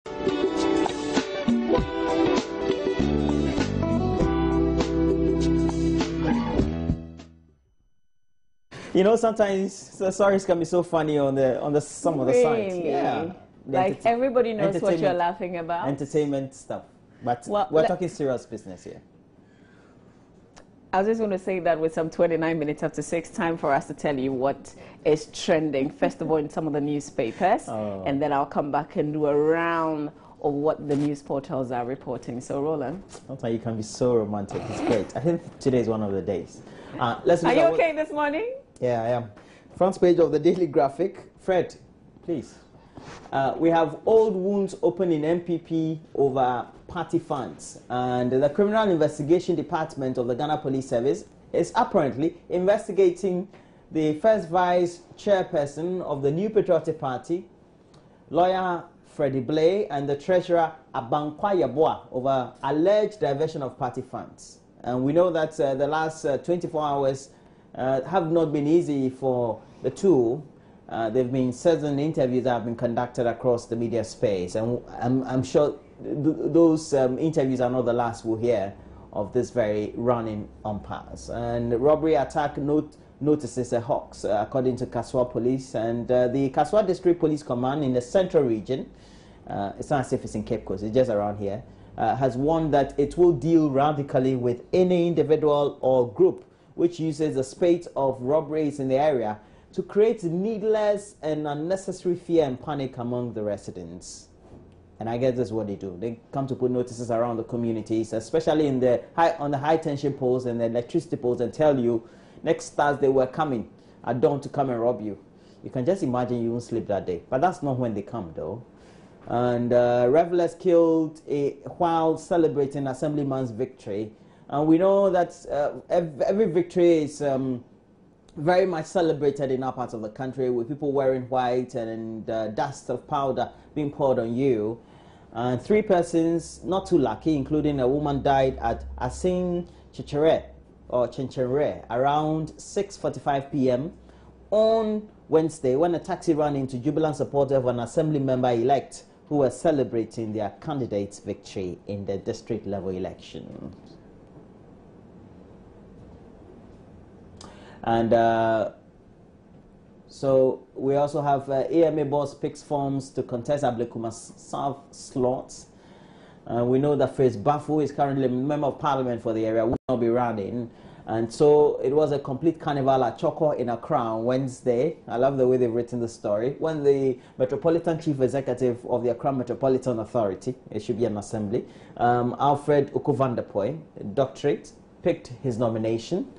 You know, sometimes the stories can be so funny on the some of the sites. Yeah. Like everybody knows what you're laughing about. Entertainment stuff. But we're talking serious business here. I was just going to say that with some 29 minutes after 6, time for us to tell you what is trending, first of all, in some of the newspapers. And then I'll come back and do a round of what the news portals are reporting. So, Roland. Sometimes you can be so romantic. It's great. I think today is one of the days. Are you okay this morning? Yeah, I am. Front page of the Daily Graphic. Fred, please. We have old wounds open in MPP over party funds, and the Criminal Investigation Department of the Ghana Police Service is apparently investigating the first vice chairperson of the New Patriotic Party, lawyer Freddie Blay, and the treasurer Abankwa Yeboah over alleged diversion of party funds. And we know that the last 24 hours have not been easy for the two. There have been certain interviews that have been conducted across the media space, and I'm sure those interviews are not the last we'll hear of this very running umpires. And robbery attack notices a hoax, according to Kaswa Police, and the Kaswa District Police Command in the central region, it's not as if it's in Cape Coast, it's just around here, has warned that it will deal radically with any individual or group which uses a spate of robberies in the area to create needless and unnecessary fear and panic among the residents. And I guess that's what they do. They come to put notices around the communities, especially on the high tension poles and the electricity poles, and tell you next Thursday we're coming at dawn to come and rob you. You can just imagine you won't sleep that day. But that's not when they come, though. And revelers killed while celebrating Assemblyman's victory. And we know that every victory is very much celebrated in our parts of the country, with people wearing white and dust of powder being poured on you. And 3 persons, not too lucky, including a woman, died at Asin Chinchere around 6:45 p.m. on Wednesday when a taxi ran into jubilant supporters of an assembly member-elect who were celebrating their candidate's victory in the district level election. And so we also have AMA boss picks forms to contest Ablekuma South slots. We know that Faith Bafu is currently a member of parliament for the area, will not be running. And so it was a complete carnival at Choko in Accra on Wednesday. I love the way they've written the story. When the Metropolitan Chief Executive of the Accra Metropolitan Authority, it should be an assembly, Alfred Ukuvandapoy, doctorate, picked his nomination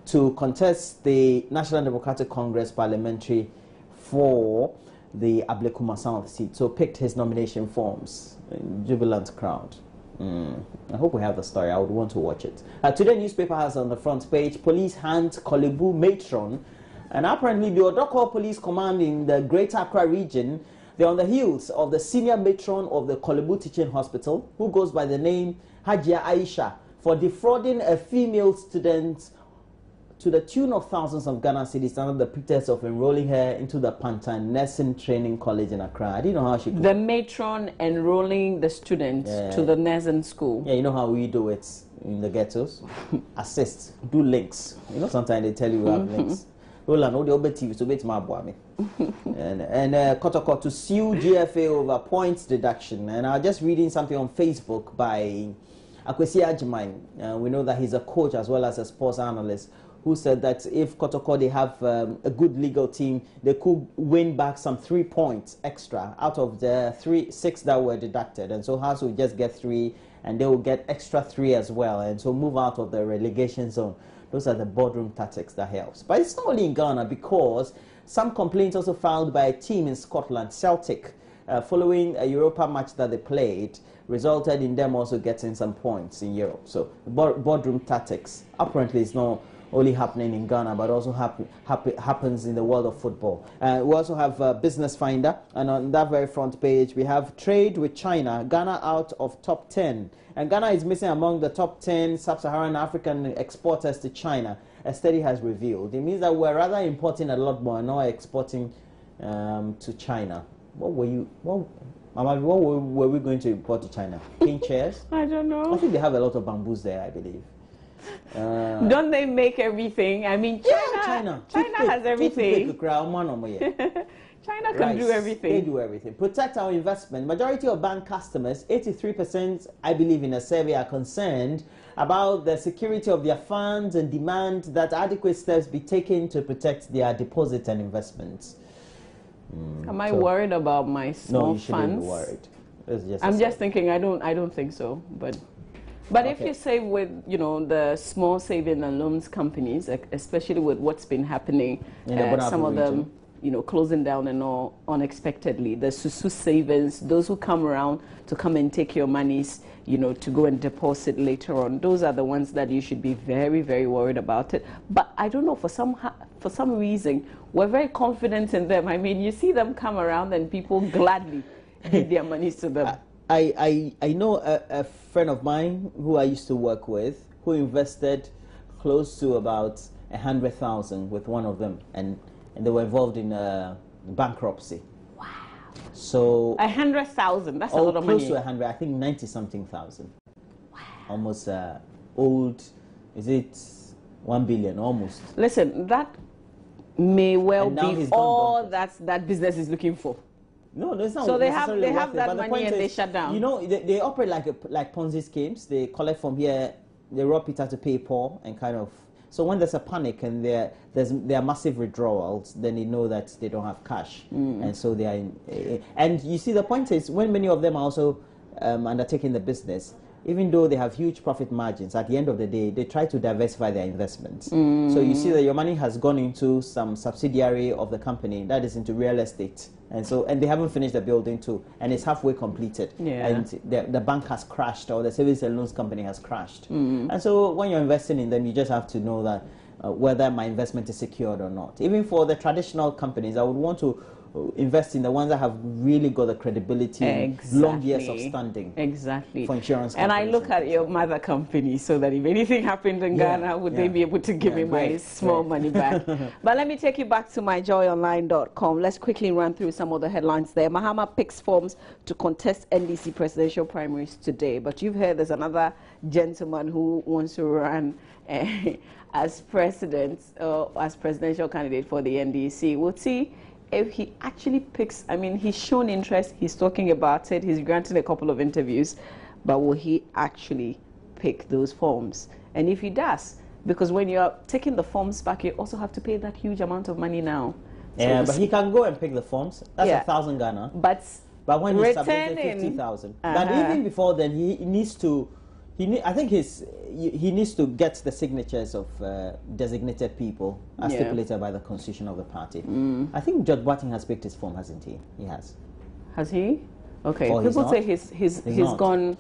to contest the National Democratic Congress parliamentary for the Ablekuma South seat. So picked his nomination forms. Jubilant crowd. I hope we have the story. I would want to watch it. Today newspaper has on the front page, police hand Korle Bu matron. And apparently the Odoko Police Command in the Greater Accra region, they're on the heels of the senior matron of the Korle Bu Teaching Hospital, who goes by the name Hajia Aisha, for defrauding a female student to the tune of thousands of Ghana cedis under the pretext of enrolling her into the Pantan Nursing Training College in Accra. I didn't know how she could. The matron enrolling the students to the nursing school. Yeah, you know how we do it in the ghettos? Assist, do links. You know, sometimes they tell you have links. Roland, all the other TV, so wait my boy. And Kotoko to sue GFA over points deduction. And I was just reading something on Facebook by Akwesi Ajimai. We know that he's a coach as well as a sports analyst, who said that if Kotoko, they have a good legal team, they could win back some 3 points extra out of the 6 that were deducted. And so House will just get 3, and they will get extra 3 as well, and so move out of the relegation zone. Those are the boardroom tactics that helps. But it's not only in Ghana, because some complaints also filed by a team in Scotland, Celtic, following a Europa match that they played, resulted in them also getting some points in Europe. So boardroom tactics apparently is not only happening in Ghana, but also happens in the world of football. We also have Business Finder, and on that very front page, we have trade with China, Ghana out of top 10. And Ghana is missing among the top 10 sub-Saharan African exporters to China, a study has revealed. It means that we're rather importing a lot more and not exporting to China. Mama, what were we going to import to China? Cane chairs? I don't know. I think they have a lot of bamboos there, I believe. Don't they make everything? I mean, China has everything. China can do everything. They do everything. Protect our investment. Majority of bank customers, 83%, I believe, in a survey, are concerned about the security of their funds and demand that adequate steps be taken to protect their deposits and investments. Am I worried about my small No, you shouldn't funds? be worried. I'm just thinking. I don't think so. But okay. If you say with the small saving and loans companies, especially with what's been happening, some of them closing down and all unexpectedly, the Susu savings, those who come around to come and take your monies, to go and deposit later on, those are the ones that you should be very, very worried about it. But I don't know, for some reason, we're very confident in them. I mean, you see them come around and people gladly give their monies to them. I know a friend of mine who I used to work with who invested close to about 100,000 with one of them, and they were involved in bankruptcy. Wow! So 100,000. That's a lot of money. Close to 100. I think 90-something thousand. Wow! Almost old. Is it 1 billion? Almost. Listen, that may well be all that business is looking for. No, that's not. So they have that money and they shut down. They operate like Ponzi schemes. They collect from here, they rob Peter to pay Paul, and kind of. So when there's a panic and there are massive withdrawals, then they know that they don't have cash, and so they are. And you see, the point is, when many of them are also undertaking the business, even though they have huge profit margins, at the end of the day, they try to diversify their investments. So you see that your money has gone into some subsidiary of the company that is into real estate. And they haven't finished the building too, and it's halfway completed. Yeah. And the bank has crashed, or the savings and loans company has crashed. And so when you're investing in them, you just have to know that whether my investment is secured or not. Even for the traditional companies, I would want to invest in the ones that have really got the credibility, long years of standing. Exactly. For insurance companies. And I look at your mother company, so that if anything happened in Ghana, would they be able to give me my small money back? But let me take you back to myjoyonline.com. Let's quickly run through some of the headlines there. Mahama picks forms to contest NDC presidential primaries today. But you've heard there's another gentleman who wants to run as president, as presidential candidate for the NDC. We'll see if he actually picks. I mean, he's shown interest, he's talking about it, he's granted a couple of interviews, but will he actually pick those forms? And if he does, because when you're taking the forms back, you also have to pay that huge amount of money now. Yeah, but he can go and pick the forms. That's 1,000 Ghana. But when he's submitted 50,000. But even before then, he needs to. I think he needs to get the signatures of designated people as stipulated by the constitution of the party. I think George Boateng has picked his form, hasn't he? He has. Has he? Okay. People say he's gone.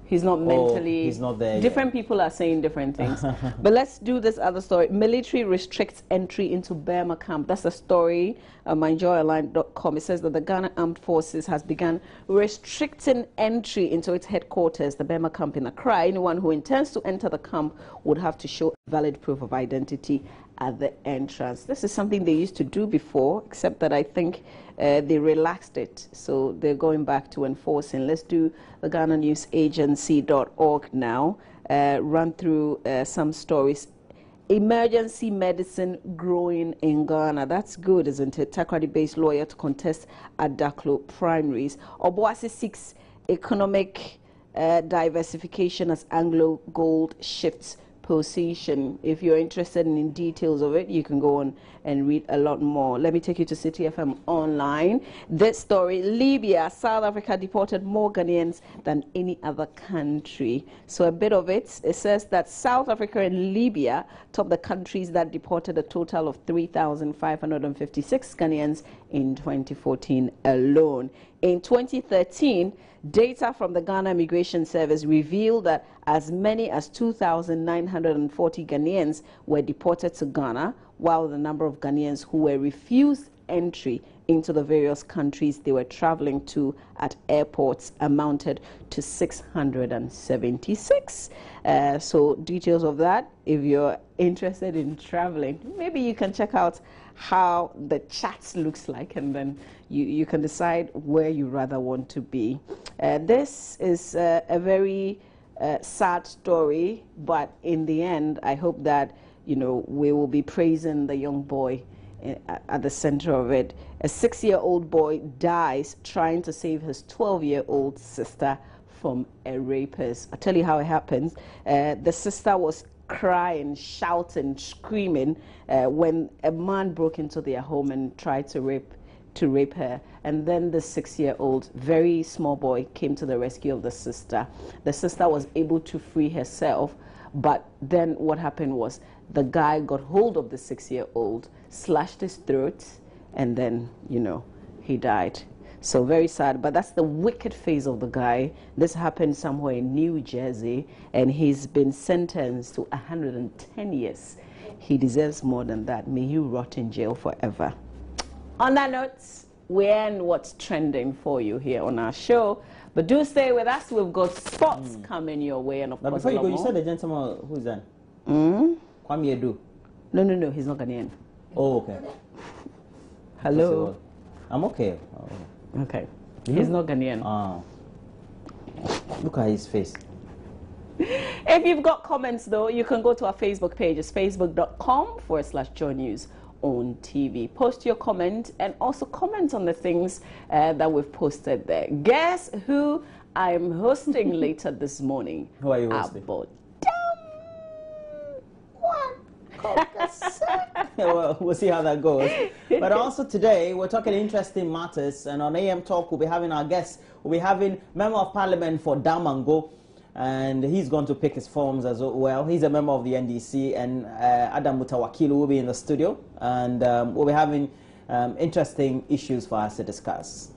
He's not mentally. He's not there. Different people are saying different things. But let's do this other story. Military restricts entry into Burma camp. That's a story on myjoyonline.com. It says that the Ghana Armed Forces has begun restricting entry into its headquarters, the Burma camp in Accra. Anyone who intends to enter the camp would have to show valid proof of identity at the entrance. This is something they used to do before, except that I think they relaxed it. So they're going back to enforcing. Let's do the GhanaNewsAgency.org now. Run through some stories. Emergency medicine growing in Ghana. That's good, isn't it? Takoradi-based lawyer to contest at Daklo primaries. Obuasi seeks economic diversification as Anglo Gold shifts position. If you're interested in details of it, you can go on and read a lot more. Let me take you to City FM Online. This story, Libya, South Africa deported more Ghanaians than any other country. So a bit of it says that South Africa and Libya top the countries that deported a total of 3,556 Ghanaians in 2014 alone. In 2013, data from the Ghana Immigration Service revealed that as many as 2,940 Ghanaians were deported to Ghana, while the number of Ghanaians who were refused entry into the various countries they were traveling to at airports amounted to 676. So details of that, if you're interested in traveling, maybe you can check out how the chart looks like, and then you can decide where you rather want to be. This is a very sad story, but in the end, I hope that, you know, we will be praising the young boy at the center of it. A 6-year-old boy dies trying to save his 12-year-old sister from a rapist. I'll tell you how it happens. The sister was crying, shouting, screaming when a man broke into their home and tried to rape her. And then the 6-year-old, very small boy, came to the rescue of the sister. The sister was able to free herself, but then what happened was the guy got hold of the 6-year-old, slashed his throat, and then, you know, he died. So very sad, but that's the wicked face of the guy. This happened somewhere in New Jersey, and he's been sentenced to 110 years. He deserves more than that. May he rot in jail forever. On that note, we end what's trending for you here on our show. But do stay with us. We've got sports coming your way, and of course, before you go, you said the gentleman who's that? Kwame Edu. No, he's not Ghanaian. Oh, okay. Hello. I'm okay. Okay. He's not Ghanaian. Look at his face. If you've got comments, though, you can go to our Facebook page. It's facebook.com/Joy News on TV. Post your comment and also comment on the things that we've posted there. Guess who I'm hosting later this morning? Who are you hosting? Well, we'll see how that goes. But also today, we're talking interesting matters, and on AM Talk, we'll be having our guests. We'll be having Member of Parliament for Damango, and he's going to pick his forms as well. He's a member of the NDC, and Adam Mutawakilu will be in the studio, and we'll be having interesting issues for us to discuss.